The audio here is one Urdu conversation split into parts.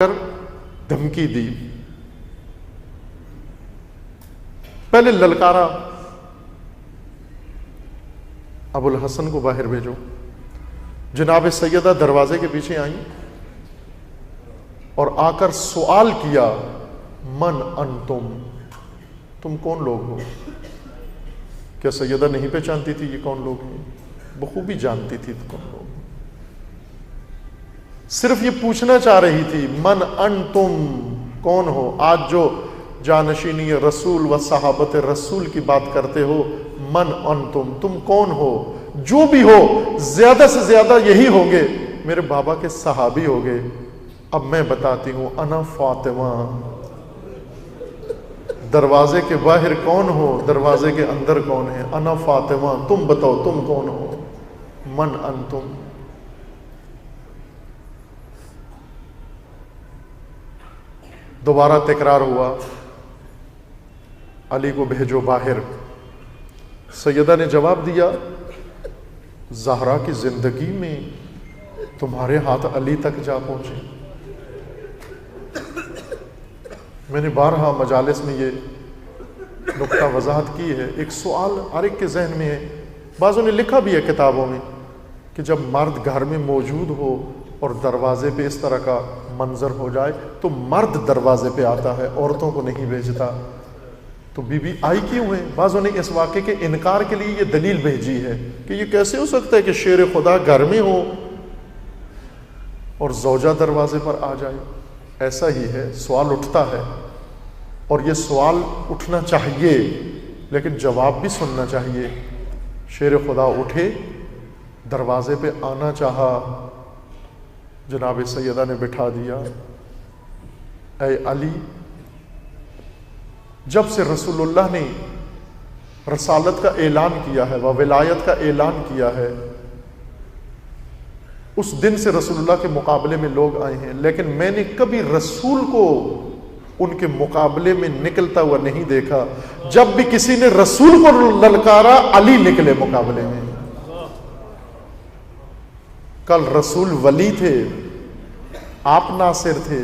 کر دھمکی دی. پہلے للکارا ابو الحسن کو باہر بھیجو. جناب سیدہ دروازے کے پیچھے آئیں اور آ کر سوال کیا من انتم، تم کون لوگ ہو؟ کیا سیدہ نہیں پہچانتی تھی یہ کون لوگ ہیں؟ بخوبی جانتی تھی کون لوگ ہیں. صرف یہ پوچھنا چاہ رہی تھی من انتم، کون ہو؟ آج جو جانشینی رسول و صحابت رسول کی بات کرتے ہو، من انتم، تم کون ہو؟ جو بھی ہو زیادہ سے زیادہ یہی ہوں گے میرے بابا کے صحابی ہو گئے. اب میں بتاتی ہوں انا فاطمہ. دروازے کے باہر کون ہو، دروازے کے اندر کون ہے؟ انا فاطمہ. تم بتاؤ تم کون ہو؟ من انتم. دوبارہ تکرار ہوا، علی کو بھیجو باہر. سیدہ نے جواب دیا زہرا کی زندگی میں تمہارے ہاتھ علی تک جا پہنچے. میں نے بارہا مجالس میں یہ نقطہ وضاحت کی ہے. ایک سوال ہر ایک کے ذہن میں ہے، بعضوں نے لکھا بھی ہے کتابوں میں کہ جب مرد گھر میں موجود ہو اور دروازے پہ اس طرح کا منظر ہو جائے تو مرد دروازے پہ آتا ہے، عورتوں کو نہیں بھیجتا. تو بی بی آئی کیوں ہے؟ بعضوں نے اس واقعے کے انکار کے لیے یہ دلیل بھیجی ہے کہ یہ کیسے ہو سکتا ہے کہ شیر خدا گھر میں ہو اور زوجہ دروازے پر آ جائے. ایسا ہی ہے، سوال اٹھتا ہے اور یہ سوال اٹھنا چاہیے لیکن جواب بھی سننا چاہیے. شیر خدا اٹھے، دروازے پہ آنا چاہا، جناب سیدہ نے بٹھا دیا. اے علی، جب سے رسول اللہ نے رسالت کا اعلان کیا ہے و ولایت کا اعلان کیا ہے، اس دن سے رسول اللہ کے مقابلے میں لوگ آئے ہیں، لیکن میں نے کبھی رسول کو ان کے مقابلے میں نکلتا ہوا نہیں دیکھا. جب بھی کسی نے رسول کو للکارا، علی نکلے مقابلے میں. کل رسول ولی تھے، آپ ناصر تھے،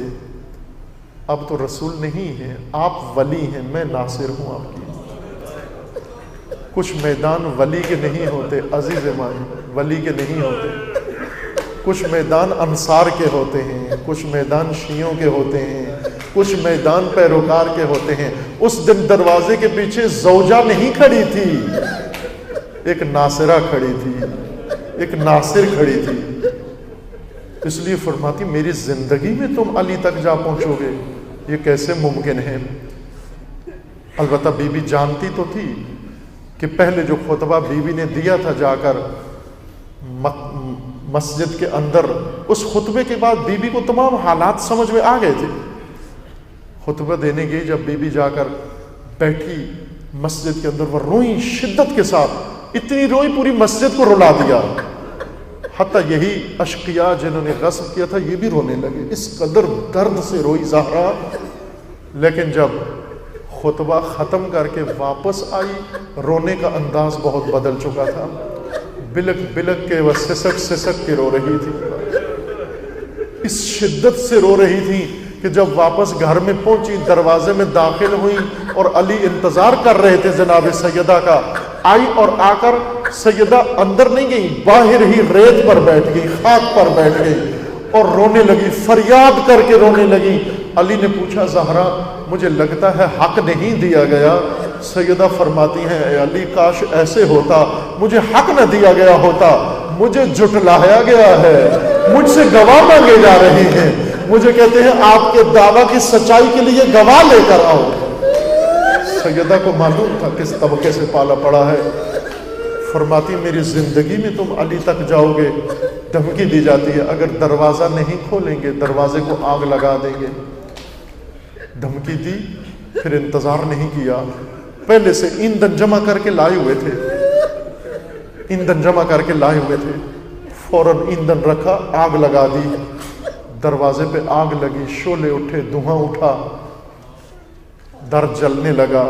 اب تو رسول نہیں ہیں، آپ ولی ہیں، میں ناصر ہوں آپ کی. کچھ میدان ولی کے نہیں ہوتے عزیز مائی، ولی کے نہیں ہوتے. کچھ میدان انصار کے ہوتے ہیں، کچھ میدان شیعوں کے ہوتے ہیں، کچھ میدان پیروکار کے ہوتے ہیں. اس دن دروازے کے پیچھے زوجہ نہیں کھڑی تھی، ایک ناصرہ کھڑی تھی، ایک ناصر کھڑی تھی. اس لیے فرماتی میری زندگی میں تم علی تک جا پہنچو گے، یہ کیسے ممکن ہے؟ البتہ بی بی جانتی تو تھی کہ پہلے جو خطبہ بی بی نے دیا تھا جا کر مسجد کے اندر، اس خطبے کے بعد بی بی کو تمام حالات سمجھ میں آ گئے تھے. خطبہ دینے گئی جب بی بی جا کر بیٹھی مسجد کے اندر، وہ روئی شدت کے ساتھ، اتنی روئی پوری مسجد کو رلا دیا. حتیٰ یہی اشقیاء جنہوں نے غصب کیا تھا یہ بھی رونے لگے، اس قدر درد سے روئی زہرا. لیکن جب خطبہ ختم کر کے واپس آئی، رونے کا انداز بہت بدل چکا تھا. بلک بلک کے وہ سسک سسک کے رو رہی تھی، اس شدت سے رو رہی تھی کہ جب واپس گھر میں پہنچی، دروازے میں داخل ہوئی اور علی انتظار کر رہے تھے جناب سیدہ کا. آئی اور آ کر سیدہ اندر نہیں گئی، باہر ہی ریت پر بیٹھ گئی، خاک پر بیٹھ گئی اور رونے لگی، فریاد کر کے رونے لگی. علی نے پوچھا زہرا مجھے لگتا ہے حق نہیں دیا گیا. سیدہ فرماتی ہیں اے علی کاش ایسے ہوتا، مجھے حق نہ دیا گیا ہوتا، مجھے جھٹلایا گیا ہے، مجھ سے گواہ مانگے جا رہے ہیں، مجھے کہتے ہیں آپ کے دعویٰ کی سچائی کے لیے گواہ لے کر آؤ. سیدہ کو معلوم تھا کس طبقے سے پالا پڑا ہے. فرماتی میری زندگی میں تم علی تک جاؤ گے. دھمکی دی جاتی ہے اگر دروازہ نہیں کھولیں گے دروازے کو آگ لگا دیں گے. دھمکی دی، پھر انتظار نہیں کیا. پہلے سے ایندھن جمع کر کے لائے ہوئے تھے، ایندھن جمع کر کے لائے ہوئے تھے. فوراً ایندھن رکھا، آگ لگا دی. دروازے پہ آگ لگی، شعلے اٹھے، دھواں اٹھا، در جلنے لگا.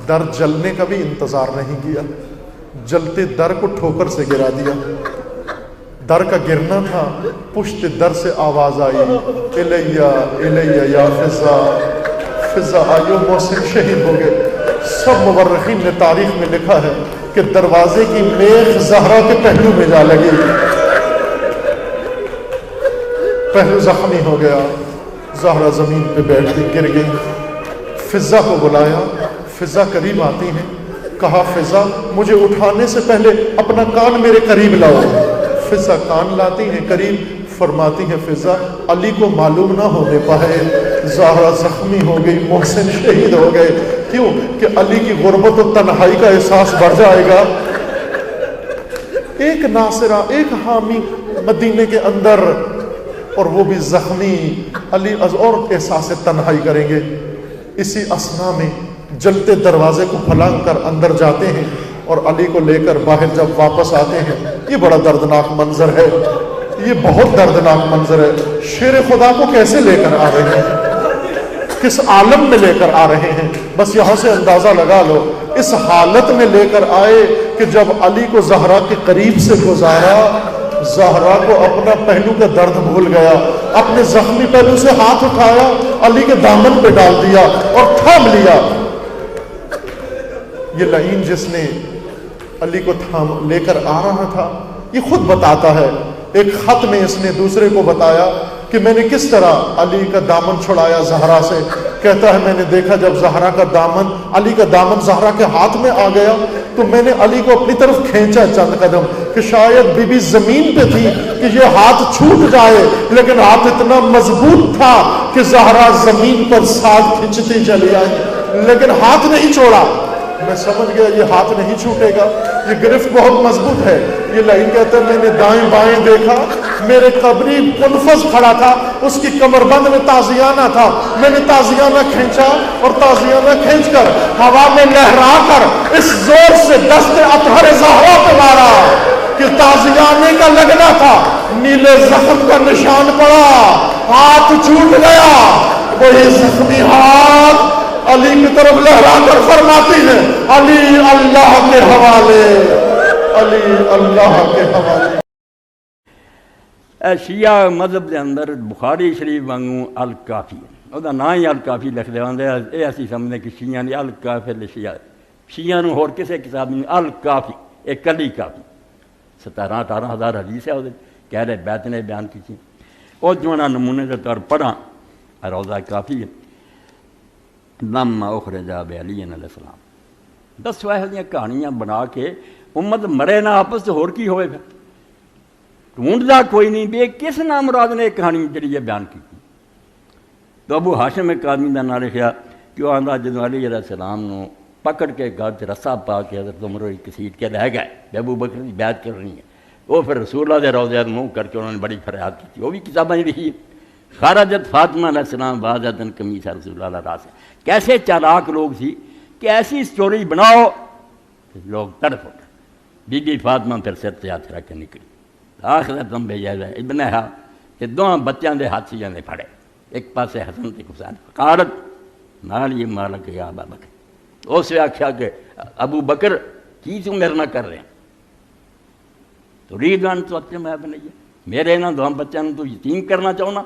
در جلنے کا بھی انتظار نہیں کیا، جلتے در کو ٹھوکر سے گرا دیا. در کا گرنا تھا، پشت در سے آواز آئی، الیہ الیہ یا فضا، فضا آئیو، محسن شہید ہو گئے۔ سب مورخین نے تاریخ میں لکھا ہے کہ دروازے کی میخ زہرا کے پہلو میں جا لگی، پہلو زخمی ہو گیا، زہرا زمین پہ بیٹھ گئی، گر گئی۔ فضا کو بلایا، فضا قریب آتی ہیں، کہا فضا مجھے اٹھانے سے پہلے اپنا کان میرے قریب لاؤ۔ فضا کان لاتی ہیں قریب، فرماتی ہیں فضا علی کو معلوم نہ ہونے پائے، زہرا زخمی ہو گئی، محسن شہید ہو گئے۔ کیوں کہ علی کی غربت و تنہائی کا احساس بڑھ جائے گا۔ ایک ناصرہ، ایک حامی مدینے کے اندر، اور وہ بھی زخمی، علی اور احساس تنہائی کریں گے۔ اسی اسنا میں جلتے دروازے کو پھلانگ کر اندر جاتے ہیں اور علی کو لے کر باہر جب واپس آتے ہیں، یہ بڑا دردناک منظر ہے، یہ بہت دردناک منظر ہے۔ شیر خدا کو کیسے لے کر آ رہے ہیں، کس عالم میں لے کر آ رہے ہیں، بس یہاں سے اندازہ لگا لو۔ اس حالت میں لے کر آئے کہ جب علی کو زہرا کے قریب سے گزارا، زہرا کو اپنا پہلو کا درد بھول گیا، اپنے زخمی پہلو سے ہاتھ اٹھایا، علی کے دامن پہ ڈال دیا اور تھام لیا۔ یہ لعین جس نے علی کو تھام لے کر آ رہا تھا، یہ خود بتاتا ہے، ایک خط میں اس نے دوسرے کو بتایا کہ میں نے کس طرح علی کا دامن چھڑایا زہرا سے۔ کہتا ہے میں نے دیکھا جب زہرا کا دامن، علی کا دامن زہرا کے ہاتھ میں آ گیا تو میں نے علی کو اپنی طرف کھینچا چند قدم کہ شاید بی بی زمین پہ تھی کہ یہ ہاتھ چھوٹ جائے، لیکن ہاتھ اتنا مضبوط تھا کہ زہرا زمین پر ساتھ کھینچتی چلی آئی، لیکن ہاتھ نہیں چھوڑا۔ میں سمجھ گیا یہ ہاتھ نہیں چھوٹے گا، یہ گرفت بہت مضبوط ہے۔ یہ لائن کہتا ہے میں نے دائیں بائیں دیکھا، میرے قبری منفذ کھڑا تھا، اس کی کمر بند میں تازیانہ تھا، میں نے تازیانہ کھینچا اور تازیانہ کھینچ کر ہوا میں لہرا کر اس زور سے دست اطہر زہرا پہ مارا کہ تازیانے کا لگنا تھا، نیلے زخم کا نشان پڑا، ہاتھ چھوٹ گیا۔ وہی زخمی ہاتھ علی کی طرف لہرا کر فرماتی ہے علی اللہ کے حوالے، علی اللہ کے حوالے۔ شیعہ مذہب کے اندر بخاری شریف وانگوں الکافی ہے، وہ نام ہی الکافی لکھ دے آتے ہیں۔ یہ اسی سمجھنے کہ شیعہ نے الکافی لشیعہ، شیعہ نو ہور کسے کتاب نہیں، الکافی ایک کلی کافی 17-18 ہزار حدیث ہے، وہ کہہ رہے بیت نے بیان کی تھی، وہ جو نمونے کے طور پڑھا روضہ کافی ہے۔ لما اخرج بعلی علیہ السلام، دس ایسے کہانیاں بنا کے امت مرے نہ آپس سے ہور کی ہوئے، پھر ڈھونڈتا کوئی نہیں بھی کس نام مراد نے ایک کہانی جڑی بیان کی۔ تو ابو ہاشم ایک آدمی کا نام لکھا کہ وہ آتا جدو علی علیہ السلام نو پکڑ کے گھر سے رسا پا کے حضرت عمر کی سیٹ کے لے گئے کہ ابو بکر کی بیعت کرنی ہے، وہ پھر رسول اللہ دے روضے منہ کر کے انہوں نے بڑی فریاد کی تھی، وہ بھی کتابیں لکھی۔ خارجت فاطمہ علیہ السلام بازن قمیص رسول اللہ راہ سے، کیسے چالاک لوگ تھی کہ ایسی سٹوری بناؤ کہ لوگ تڑپ اٹھے۔ بی بی فاطمہ پھر سر سے ہاتھ رکھ کے نکلی، آخر تم بھیجا ہے ابن ہا کہ دونوں بچوں کے ہاتھ سے جانے پھڑے، ایک پاسے حسن تے حسین، فقالت نال یہ مالک یا ابا بکر، اس سے آخیا کہ ابو بکر کی تو میرے نہ کر رہے ہیں، تو ریدوان تو اچھے میں بنائیے میرے انہوں دو بچوں تو یتیم کرنا چاہنا،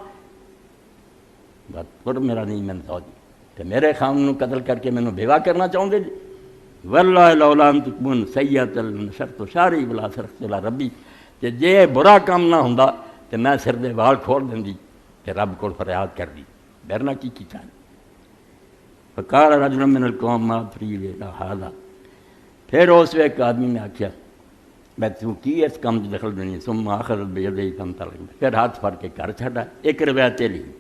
بات پر میرا نہیں میں نے سوچی کہ میرے خامن قتل کر کے میں نے بیوہ کرنا چاہوں گے جی، واللہ لولا ان تکون سیئت النشرت شاری بلا سرخت اللہ ربی، کہ جے برا کام نہ ہوں تو میں سر دے وال کھول دیں دی کہ رب کو فریاد کر دی، بیرنا کی چاہیے۔ فقال رجل من القوم ما تريد الى هذا، پھر اس ایک آدمی نے آخیا میں تو کی اس کام دخل دینی، ثم اخذ بیدی کم تلق، پھر ہاتھ پھڑ کے گھر چھڑا۔ ایک روایت لکھی،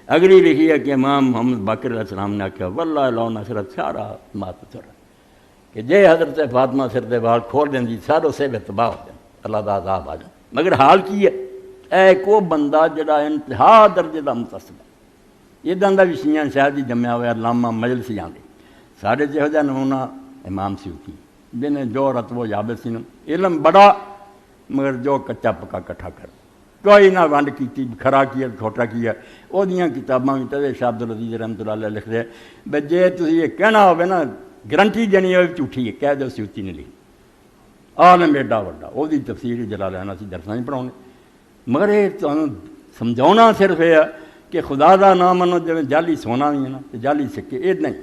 اگلی لکھی ہے کہ امام محمد باقر علیہ السلام نے آخیا واللہ لو نصرت سارا ما تسر، کہ جے حضرت فاطمہ سر دے وال کھول دیں دی ساروں سے تباہ ہو جائے، اللہ دا عذاب آ جائے۔ مگر حال کی ہے اے کو بندہ جڑا انتہا درجے دا متصل ہے، یہ دندہ بھی شیعہ شاید ہی جمعہ ہوا علامہ مجلسی آندے سارے جہو جا نمونہ امام سیوطی جنہیں جو رتبو یابت سی علم بڑا مگر جو کچا پکا کٹھا کر کوئی نہ ونڈ کی کھرا کیا کھوٹا کیا، وہ دیاں کتاباں بھی تے شاہ عبدالعزیز رحمۃ اللہ علیہ لکھ رہے بے جے تسی یہ کہنا ہوئے نا گرنٹی دینی ہوئے جھوٹھی ہے، کہہ دو سیوطی نے لکھی، عالم ایڈا وڈا وہ تفسیر جلالین اسی درساں ہی پڑھاؤنے، مگر یہ تمہیں سمجھاؤنا صرف یہ ہے کہ خدا دا نام منو جی جعلی سونا بھی ہے نا جعلی سکے، یہ نہیں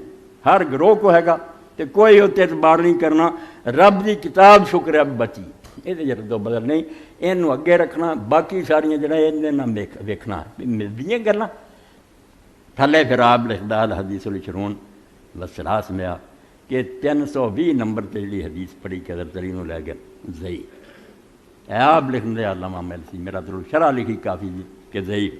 ہر گروہ کو ہے گا تو کوئی اتنے اعتبار نہیں کرنا، رب دی کتاب شکر اب بچی یہ رد و بدل نہیں، یہ اگے رکھنا، باقی ساریاں جڑا یہ ویکھنا ملدیاں گلاں۔ تھلے پھر آپ لکھدا الحدیث العشرون والثلاث میں کہ 320 نمبر تے جڑی حدیث پڑھی کہ حضرت علی نو لے گئے ضعیف، آپ لکھن دے علامہ ملسی میرا تو شرح لکھی کافی جی کہ ضعیف۔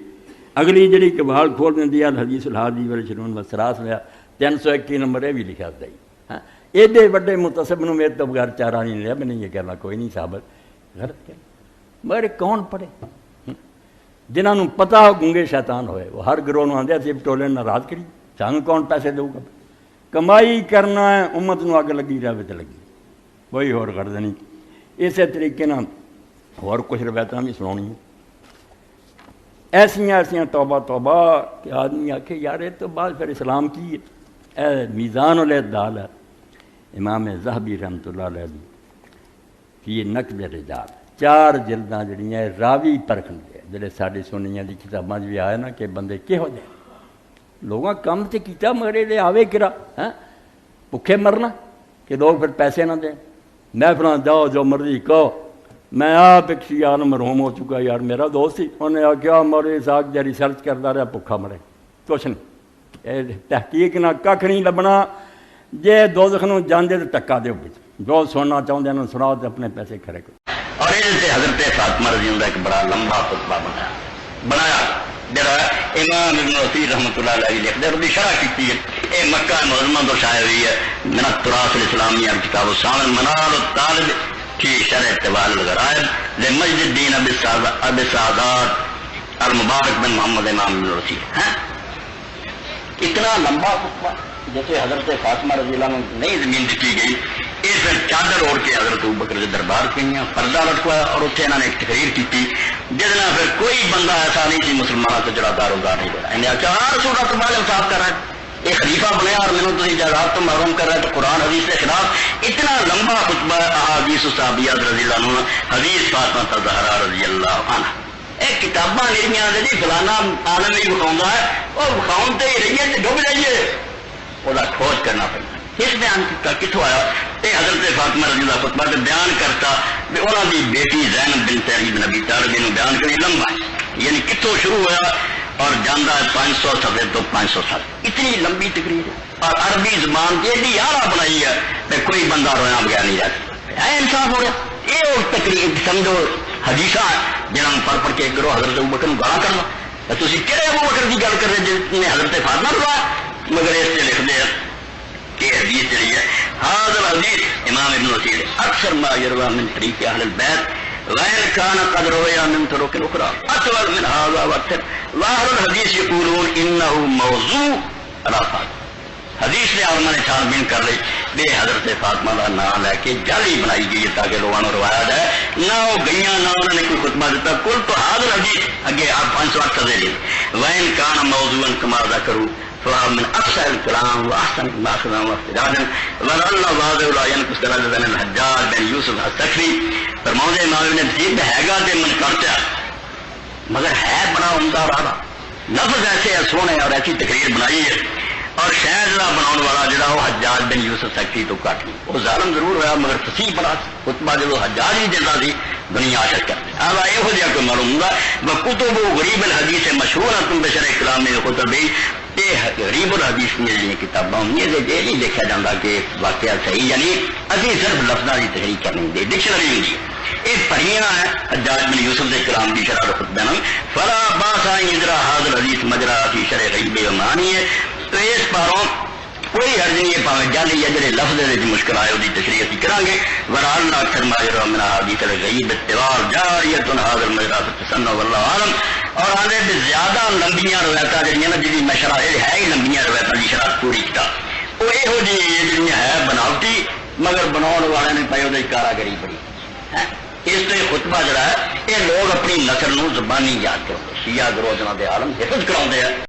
اگلی جڑی کبال کھول دیں الحدیث الحادی والعشرون والثلاث میں 321 نمبر یہ بھی لکھا ضعیف۔ ہاں ایڈے بڑے متصب نو میرے تو بغیر چارہ نہیں لیا، میں نہیں یہ کہنا کوئی نہیں ثابت غلط کہنا، مگر کون پڑھے جنہوں نے پتہ ہو گنگے شیطان ہوئے، وہ ہر گروہ آدھے اسی ٹولے ناراض کری، سانوں کون پیسے دوں گا؟ کمائی کرنا ہے امت نو اگ لگی رہے تو لگی، کوئی اور غرض نہیں۔ اسی طریقے نہ اور کچھ روایتاں بھی سنانی ہیں ایسیاں توبہ توبہ کہ آدمی آکھے یار یہ تو بعد پھر اسلام کی ہے۔ اے میزان الاعتدال ہے امام ذہبی رحمۃ اللہ علیہ فی نقد الرجال، 4 جلداں جڑیاں راوی پرکھن دے جڑے ساڈی سنیاں دی کتاباں بھی آئے نا کہ بندے کہو جائے لوگاں کم تے کیتا مگر دے آوے کرا ہاں بھکھے مرنا کہ لوگ پھر پیسے نہ دیں، میں پھر جاؤ جو مرضی کہو۔ میں آپ ایک شیعہ مرحوم ہو چکا یار میرا دوست ہی، انہیں آخیا مولوی صاحب جی ریسرچ کرتا رہا بھکھا مرے کچھ نہیں، تحقیق نہ کھ نہیں لبنا، جے دوزخ نو جاندے تو ٹکا دے جو سننا چاہتے ہیں سناؤ تو اپنے پیسے کھڑے کرو۔ اور یہ حضرت فاطمہ رضی اللہ ایک بڑا لمبا خطبہ بنایا جڑا امام ابن اثیر رحمۃ اللہ علیہ لکھتے اور شرح کی ہے، یہ مکہ معظمہ تو شائع ہوئی ہے من التراث الاسلامی کتاب السامن منار الطالب کی شرح طوال الغرائب لمجد الدین ابی سعادات المبارک بن محمد امام ابن اثیر۔ اتنا لمبا خطبہ جیسے حضرت فاطمہ رضی اللہ عنہ نئی زمین دی گئی، یہ پھر چادر اوڑھ کے حضرت ابوبکر کے دربار گئی، پردہ لٹکوایا اور اتنے انہوں نے ایک تقریر کی جس میں پھر کوئی بندہ ایسا نہیں سی مسلمانوں سے جڑا داروگار نہیں دینا، انہیں آخیا ہاں رسول اللہ تمہارے انصاف کر رہا ہے، یہ خلیفہ بنیا اور مینوں تسی جائیداد تو محروم کر رہا ہے تو قرآن حدیث کے خلاف۔ اتنا لمبا خطبہ احادیث صحابیات رضی اللہ عنہ، حدیث فاطمہ الزہرا رضی اللہ عنہ، یہ کتاباں میریاں جی فلانا عالم ہی بکھاؤں ہے اور بکھاؤں تے ہی رہیے تے ڈب جائیے، وہ کھوج کرنا پڑتا۔ اس بیان کیا کتوں آیا؟ یہ حضرت فاطمہ رضی اللہ خطبہ سے بیان کرتا کہ انہوں کی بیٹی زینب بنت علی بن ابی طالب نے بیان کری لمبا، یعنی کتوں شروع ہوا اور جانا ہے 500 صفحے تو 500 صفحے، اتنی لمبی تقریر اور عربی زبان کی ایڈی آلہ بنائی ہے کہ کوئی بندہ رویا بغیر نہیں جا سکتا۔ ہے انصاف ہو رہا یہ تقریر سمجھو حدیثاں جنہوں پڑھ پڑھ کے کرو حضرت ابوبکر گالا کرنا، تھی کہڑے ابوبکر کی گل کر رہے جس نے حضرت فاطمہ روا، مگر اس سے لکھتے ہیں کہ حدیث چلی ہے حاضر حدیث امام ابن اثیر اکثر ما یروى من طریق اہل البیت غیر کان قد رویا من طرق اخرى اطول من هذا واكثر ظاہر الحدیث یقولون انه موضوع رافات۔ حدیث نے علماء نے چھان بین کر لی بے حضرت فاطمہ کا نام لے کے جعلی بنائی گئی ہے تاکہ لوگوں کو روایا جائے، نہ وہ گئیاں نہ انہوں نے کوئی خطبہ دیتا، کل تو حاضر حدیث اگے آپ 508 سزے لی وین کان موضوعا کما ذکروا من اقصى الكلام واحسن ما اخذا واستدادا ولعل واضح لا ينقص درجه من الحجاج بن يوسف الثقفي فرماتے امام نے ٹھیک ہے گا تے من کرتا مگر ہے بڑا عمدہ راہ، لفظ ایسے سونے اور ایسی تقریر بنائی ہے اور شاید بناؤ والا جڑا وہ حجاج بن یوسف ثقفی تو کٹ نہیں، وہ ظالم ضرور ہوا مگر فصیح بڑا خطبہ جو حجاج ہی دیتا سی دنیا عاشق کرتے اب یہ جہاں کوئی معلوم ہوگا وکتب غریب الحدیث مشہور تم بشر کلام میں خطب بھی یہ غریب الحدیث میں جی کتاباں ہوئی یہ نہیں دیکھا جاتا کہ واقعہ صحیح، یعنی ابھی صرف لفظوں کی تحریک کرنی دے ڈکشنری ہوتی ہے یہ پڑھیاں ہے حجاج بن یوسف کے کلام کی شرح خطبہ میں فلا باسا اجرا حاضر حدیث مجرا فی شرح غیب امانی ہے، تو اس پاروں کوئی حرج نہیں ہے پاوے جعلی ہے جڑے لفظ دے مشکل آئے وہ تشریح اسی کریں گے ورحال اکثر ماجرا من حدیث الغیب اتبار جاریت حاضر مجرا فتسن واللہ عالم۔ اور آدھے بھی زیادہ لمبیاں روایتاں جڑیاں نا جی میں شرح ہے ہی لمبیاں روایتاں کی شرح پوری کتاب وہ یہو جی جی ہے بناوٹی مگر بناؤ والے نے پائی وہ کاراگری پڑی ہے۔ اس تو یہ خطبہ جڑا ہے یہ لوگ اپنی نسل نو زبانی یاد کرتے، شیعہ گروہ جناب عالم حفظ کراؤ ہیں